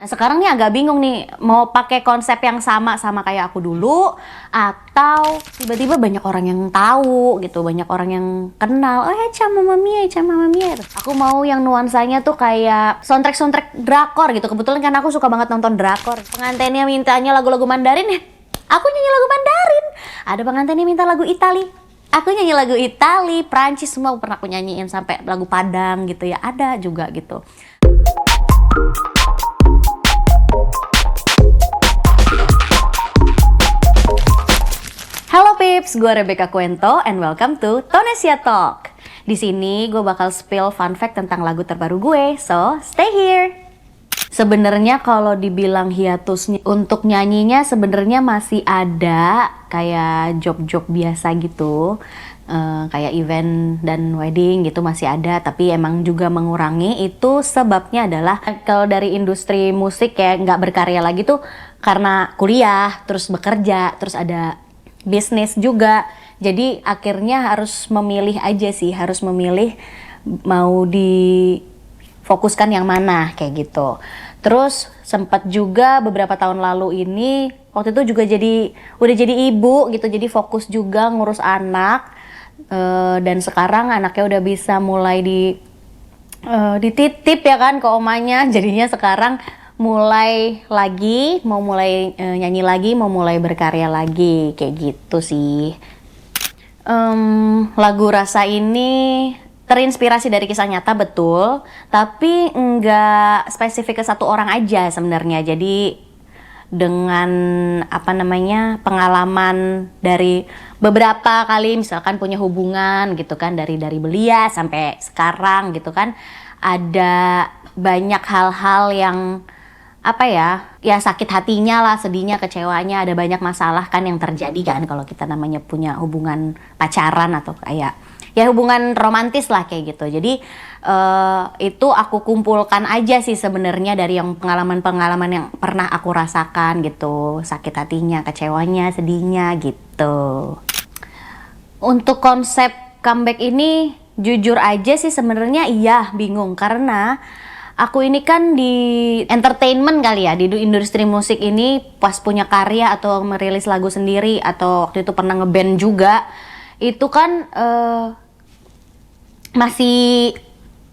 Nah, sekarang nih agak bingung nih, mau pakai konsep yang sama kayak aku dulu, atau tiba-tiba banyak orang yang tahu gitu, banyak orang yang kenal, oh Echa Mama Mia, Echa Mama Mia. Aku mau yang nuansanya tuh kayak soundtrack drakor gitu, kebetulan kan aku suka banget nonton drakor. Pengantinnya mintanya lagu-lagu Mandarin ya, aku nyanyi lagu Mandarin. Ada pengantinnya minta lagu Itali, aku nyanyi lagu Itali, Prancis, semua pernah aku nyanyiin, sampai lagu Padang gitu ya, ada juga gitu. Halo Pips, gue Rebecca Cuento and welcome to Tonesia Talk. Di sini gue bakal spill fun fact tentang lagu terbaru gue, so stay here. Sebenarnya kalau dibilang hiatusnya untuk nyanyinya sebenarnya masih ada kayak job-job biasa gitu. Kayak event dan wedding gitu masih ada, tapi emang juga mengurangi. Itu sebabnya adalah kalau dari industri musik ya nggak berkarya lagi tuh karena kuliah, terus bekerja, terus ada bisnis juga. Jadi akhirnya harus memilih aja sih, harus memilih mau difokuskan yang mana kayak gitu. Terus sempat juga beberapa tahun lalu ini, waktu itu juga udah jadi ibu gitu, jadi fokus juga ngurus anak. Dan sekarang anaknya udah bisa mulai dititip ya kan ke omanya, jadinya sekarang mulai lagi, mau mulai nyanyi lagi, mau mulai berkarya lagi, kayak gitu sih. Lagu Rasa ini terinspirasi dari kisah nyata betul, tapi nggak spesifik ke satu orang aja sebenarnya. Jadi dengan pengalaman dari beberapa kali misalkan punya hubungan gitu kan, dari belia sampai sekarang gitu kan, ada banyak hal-hal yang ya sakit hatinya lah, sedihnya, kecewanya, ada banyak masalah kan yang terjadi kan kalau kita namanya punya hubungan pacaran atau kayak ya hubungan romantis lah kayak gitu. Jadi itu aku kumpulkan aja sih sebenarnya dari yang pengalaman-pengalaman yang pernah aku rasakan gitu, sakit hatinya, kecewanya, sedihnya gitu. Untuk konsep comeback ini jujur aja sih sebenarnya iya bingung, karena aku ini kan di entertainment kali ya, di industri musik ini pas punya karya atau merilis lagu sendiri atau waktu itu pernah ngeband juga, itu kan masih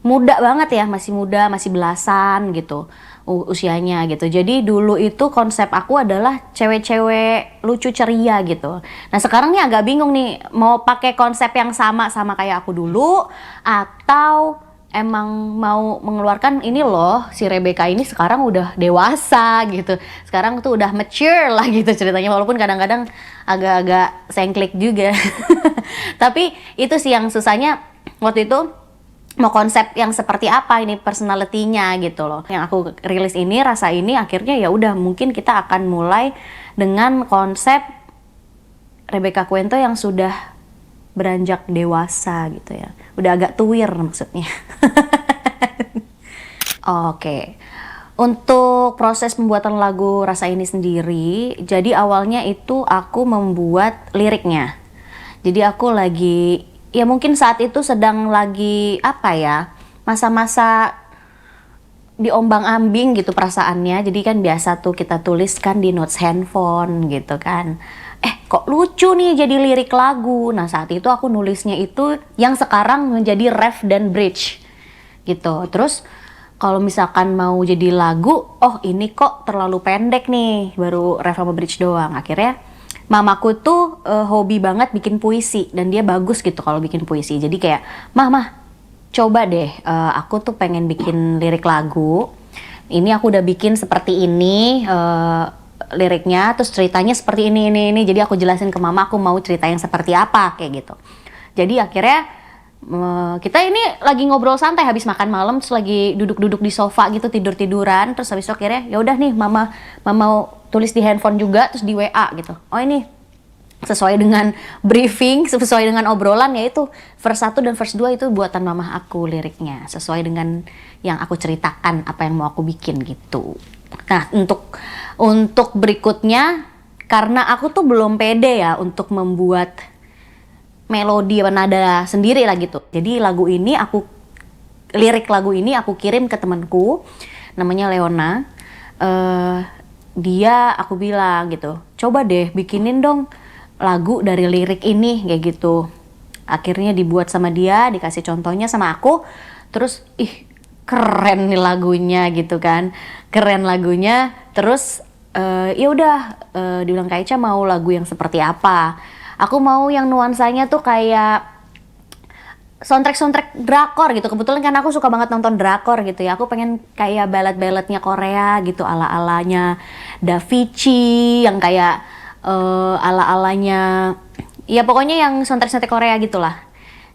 muda banget ya, masih muda, masih belasan gitu usianya gitu. Jadi dulu itu konsep aku adalah cewek-cewek lucu ceria gitu. Nah sekarang nih agak bingung nih, mau pakai konsep yang sama kayak aku dulu, atau emang mau mengeluarkan ini loh, si Rebecca ini sekarang udah dewasa gitu. Sekarang tuh udah mature lah gitu ceritanya, walaupun kadang-kadang agak-agak sengklik juga. Tapi itu sih yang susahnya waktu itu, mau konsep yang seperti apa ini personality-nya gitu loh. Yang aku rilis ini, Rasa ini, akhirnya ya udah mungkin kita akan mulai dengan konsep Rebecca Cuento yang sudah beranjak dewasa gitu ya. Udah agak tuwir maksudnya. Oke. Untuk proses pembuatan lagu Rasa ini sendiri, jadi awalnya itu aku membuat liriknya. Jadi aku lagi, ya mungkin saat itu sedang lagi masa-masa diombang-ambing gitu perasaannya. Jadi kan biasa tuh kita tuliskan di notes handphone gitu kan. Kok lucu nih jadi lirik lagu. Nah saat itu aku nulisnya itu yang sekarang menjadi ref dan bridge gitu. Terus kalau misalkan mau jadi lagu, oh ini kok terlalu pendek nih, baru ref sama bridge doang. Akhirnya mamaku tuh hobi banget bikin puisi, dan dia bagus gitu kalau bikin puisi. Jadi kayak, mah coba deh, aku tuh pengen bikin lirik lagu. Ini aku udah bikin seperti ini liriknya, terus ceritanya seperti ini. Jadi aku jelasin ke mama aku mau cerita yang seperti apa kayak gitu. Jadi akhirnya kita ini lagi ngobrol santai habis makan malam, terus lagi duduk-duduk di sofa gitu, tidur-tiduran. Terus habis itu akhirnya ya udah nih mama tulis di handphone juga, terus di WA gitu. Oh ini sesuai dengan briefing, sesuai dengan obrolan, yaitu verse 1 dan verse 2 itu buatan mama aku liriknya, sesuai dengan yang aku ceritakan, apa yang mau aku bikin gitu. Nah untuk berikutnya, karena aku tuh belum pede ya untuk membuat melodi apa nada sendiri lah gitu. Jadi lirik lagu ini aku kirim ke temanku namanya Leona. aku bilang gitu, coba deh bikinin dong lagu dari lirik ini kayak gitu. Akhirnya dibuat sama dia, dikasih contohnya sama aku, terus keren nih lagunya gitu kan, keren lagunya. Terus ya udah, dibilang Kak Ica mau lagu yang seperti apa. Aku mau yang nuansanya tuh kayak soundtrack drakor gitu. Kebetulan kan aku suka banget nonton drakor gitu ya. Aku pengen kayak ballad-balladnya Korea gitu, ala-alanya Da Vici, yang kayak ala-alanya, ya pokoknya yang soundtrack Korea gitulah.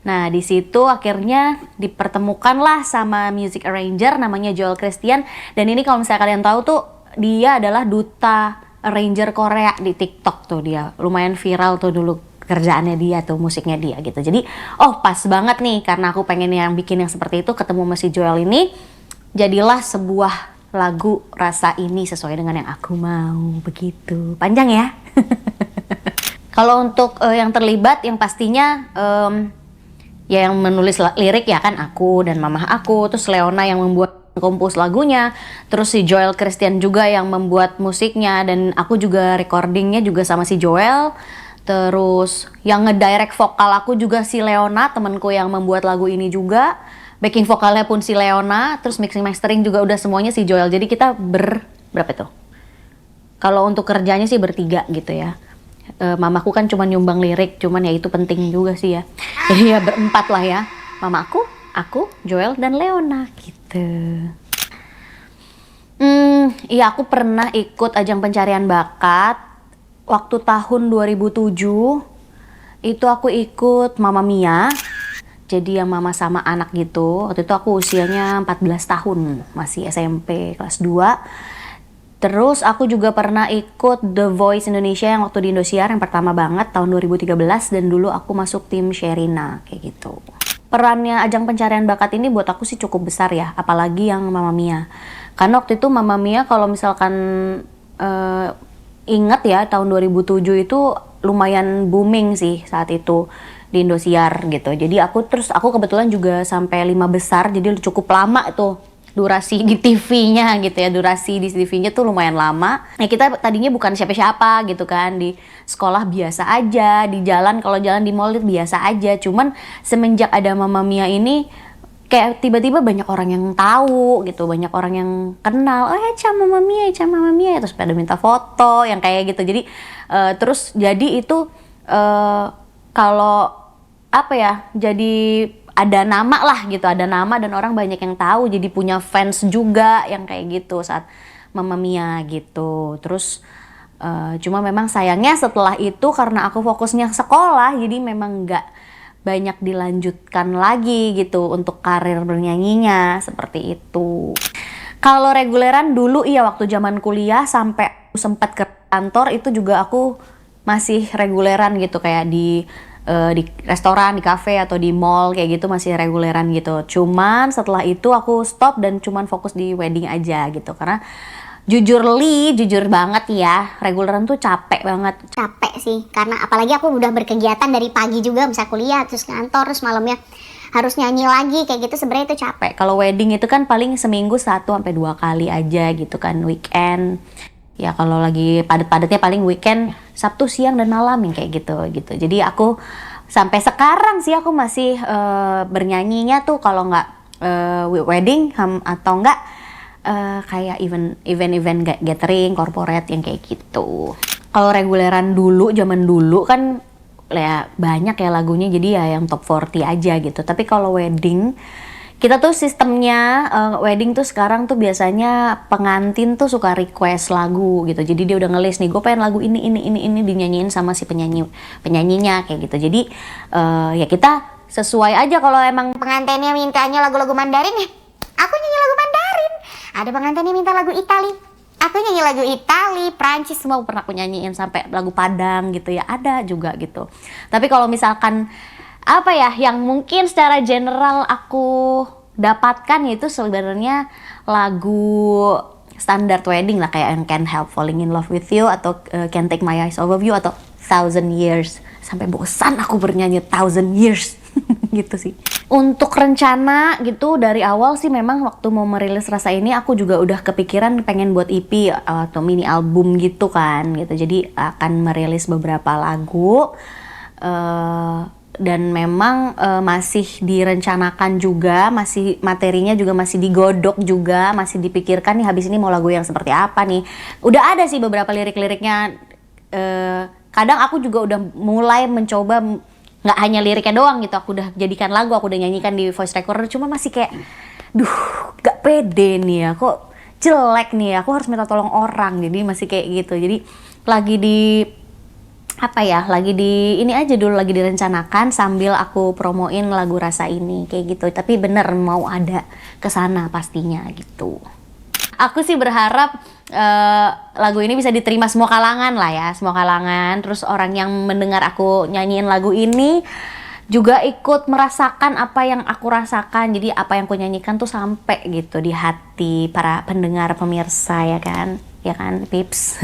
Nah di situ akhirnya dipertemukanlah sama music arranger namanya Joel Christian. Dan ini kalau misalnya kalian tahu tuh, dia adalah duta arranger Korea di TikTok tuh. Dia lumayan viral tuh dulu kerjaannya dia tuh, musiknya dia gitu. Jadi pas banget nih, karena aku pengen yang bikin yang seperti itu, ketemu sama si Joel ini, jadilah sebuah lagu Rasa Ini sesuai dengan yang aku mau, begitu. Panjang ya. Kalau untuk yang terlibat, yang pastinya ya yang menulis lirik ya kan aku dan mamah aku, terus Leona yang membuat kompos lagunya, terus si Joel Christian juga yang membuat musiknya, dan aku juga recordingnya juga sama si Joel. Terus yang ngedirect vokal aku juga si Leona, temenku yang membuat lagu ini juga. Backing vokalnya pun si Leona, terus mixing mastering juga udah semuanya si Joel. Jadi kita berapa itu? Kalau untuk kerjanya sih bertiga gitu ya. Mamaku kan cuma nyumbang lirik, cuman ya itu penting juga sih ya. Jadi ya berempat lah ya. Mamaku, aku, Joel, dan Leona gitu. Iya, aku pernah ikut ajang pencarian bakat. Waktu tahun 2007 itu aku ikut Mamma Mia. Jadi yang mama sama anak gitu. Waktu itu aku usianya 14 tahun, masih SMP kelas 2. Terus aku juga pernah ikut The Voice Indonesia yang waktu di Indosiar yang pertama banget tahun 2013, dan dulu aku masuk tim Sherina kayak gitu. Perannya ajang pencarian bakat ini buat aku sih cukup besar ya, apalagi yang Mamma Mia. Karena waktu itu Mamma Mia kalau misalkan ingat ya, tahun 2007 itu lumayan booming sih saat itu di Indosiar gitu. Jadi aku kebetulan juga sampai 5 besar, jadi cukup lama tuh durasi di TV-nya gitu ya. Durasi di TV-nya tuh lumayan lama. Ya kita tadinya bukan siapa-siapa gitu kan, di sekolah biasa aja, di jalan, kalau jalan di mall biasa aja. Cuman semenjak ada Mamma Mia ini, kayak tiba-tiba banyak orang yang tahu gitu, banyak orang yang kenal, Echa Mamma Mia, terus pada minta foto yang kayak gitu. Jadi terus jadi itu kalau apa ya, jadi ada nama lah gitu, ada nama dan orang banyak yang tahu, jadi punya fans juga yang kayak gitu saat Mamma Mia gitu. Terus cuma memang sayangnya setelah itu karena aku fokusnya sekolah, jadi memang nggak banyak dilanjutkan lagi gitu untuk karir bernyanyinya, seperti itu. Kalau reguleran dulu iya, waktu zaman kuliah sampai sempat ke kantor itu juga aku masih reguleran gitu, kayak di restoran, di kafe atau di mall kayak gitu masih reguleran gitu. Cuman setelah itu aku stop dan cuman fokus di wedding aja gitu, karena jujur banget ya, reguleran tuh capek banget. Capek sih, karena apalagi aku udah berkegiatan dari pagi juga, bisa kuliah, terus kantor, terus malamnya harus nyanyi lagi, kayak gitu sebenarnya itu capek. Kalau wedding itu kan paling seminggu 1-2 kali aja gitu kan, weekend. Ya kalau lagi padat-padatnya paling weekend, Sabtu siang dan malam yang kayak gitu. Jadi aku sampai sekarang sih aku masih bernyanyinya tuh kalau nggak wedding atau enggak kayak event gathering, corporate yang kayak gitu. Kalau reguleran dulu, zaman dulu kan ya banyak ya lagunya, jadi ya yang top 40 aja gitu. Tapi kalau wedding, kita tuh sistemnya wedding tuh sekarang tuh biasanya pengantin tuh suka request lagu gitu. Jadi dia udah ngelis nih, gue pengen lagu ini dinyanyiin sama si penyanyinya kayak gitu. Jadi ya kita sesuai aja, kalau emang pengantinnya mintanya lagu-lagu Mandarin ya, aku nyanyi lagu Mandarin. Ada pengantinnya minta lagu Itali, aku nyanyi lagu Itali, Prancis, semua pernah aku nyanyiin, sampai lagu Padang gitu ya, ada juga gitu. Tapi kalau misalkan apa ya, yang mungkin secara general aku dapatkan yaitu sebenarnya lagu standar wedding lah, kayak yang Can't Help Falling in Love with You atau Can't Take My Eyes Off of You atau 1000 Years. Sampai bosan aku bernyanyi 1000 Years gitu sih. Untuk rencana gitu dari awal sih memang waktu mau merilis Rasa Ini aku juga udah kepikiran pengen buat EP atau mini album gitu kan gitu. Jadi akan merilis beberapa lagu dan memang masih direncanakan juga, masih materinya juga masih digodok juga, masih dipikirkan nih habis ini mau lagu yang seperti apa nih. Udah ada sih beberapa lirik-liriknya. Kadang aku juga udah mulai mencoba nggak hanya liriknya doang gitu, aku udah jadikan lagu, aku udah nyanyikan di voice recorder, cuma masih kayak gak pede nih ya, kok jelek nih ya, aku harus minta tolong orang, jadi masih kayak gitu. Jadi lagi di ini aja dulu, lagi direncanakan sambil aku promoin lagu Rasa Ini kayak gitu. Tapi bener mau ada kesana pastinya gitu. Aku sih berharap lagu ini bisa diterima semua kalangan lah ya, semua kalangan. Terus orang yang mendengar aku nyanyiin lagu ini juga ikut merasakan apa yang aku rasakan. Jadi apa yang aku nyanyikan tuh sampai gitu di hati para pendengar, pemirsa ya kan Pips.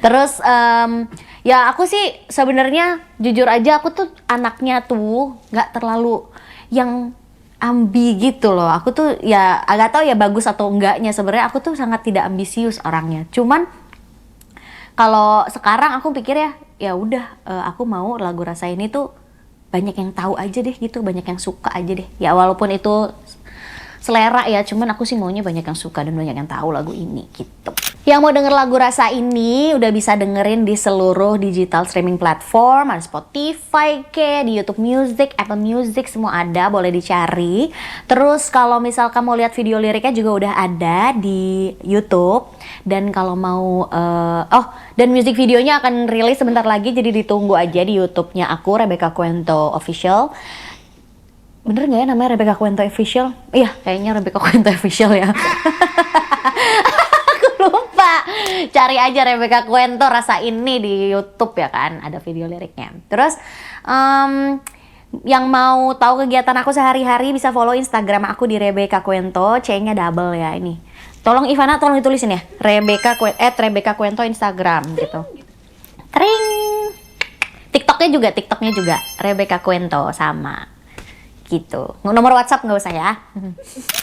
Terus ya aku sih sebenarnya jujur aja aku tuh anaknya tuh nggak terlalu yang ambi gitu loh. Aku tuh ya agak tahu ya bagus atau enggaknya, sebenarnya aku tuh sangat tidak ambisius orangnya. Cuman kalau sekarang aku pikir ya udah aku mau lagu Rasa Ini tuh banyak yang tahu aja deh gitu, banyak yang suka aja deh. Ya walaupun itu selera ya, cuman aku sih maunya banyak yang suka dan banyak yang tahu lagu ini gitu. Yang mau denger lagu Rasa Ini udah bisa dengerin di seluruh digital streaming platform, ada Spotify di YouTube Music, Apple Music, semua ada, boleh dicari. Terus kalau misalkan mau lihat video liriknya juga udah ada di YouTube. Dan kalau mau dan music videonya akan rilis sebentar lagi, jadi ditunggu aja di YouTube-nya aku, Rebecca Cuento Official. Bener nggak ya namanya Rebecca Cuento Official? Iya, kayaknya Rebecca Cuento Official ya. Aku lupa. Cari aja Rebecca Cuento Rasa Ini di YouTube ya kan, ada video liriknya. Terus yang mau tahu kegiatan aku sehari-hari bisa follow Instagram aku di Rebecca Cuento, C-nya double ya ini. Tolong Ivana, tolong ditulisin ya. Rebecca Cuento Instagram gitu. Tring. TikToknya juga Rebecca Cuento sama. Gitu. Nomor WhatsApp nggak usah ya.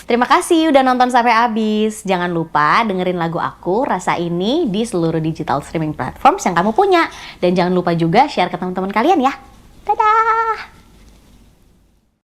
Terima kasih udah nonton sampai habis. Jangan lupa dengerin lagu aku Rasa Ini di seluruh digital streaming platform yang kamu punya. Dan jangan lupa juga share ke teman-teman kalian ya. Dadah.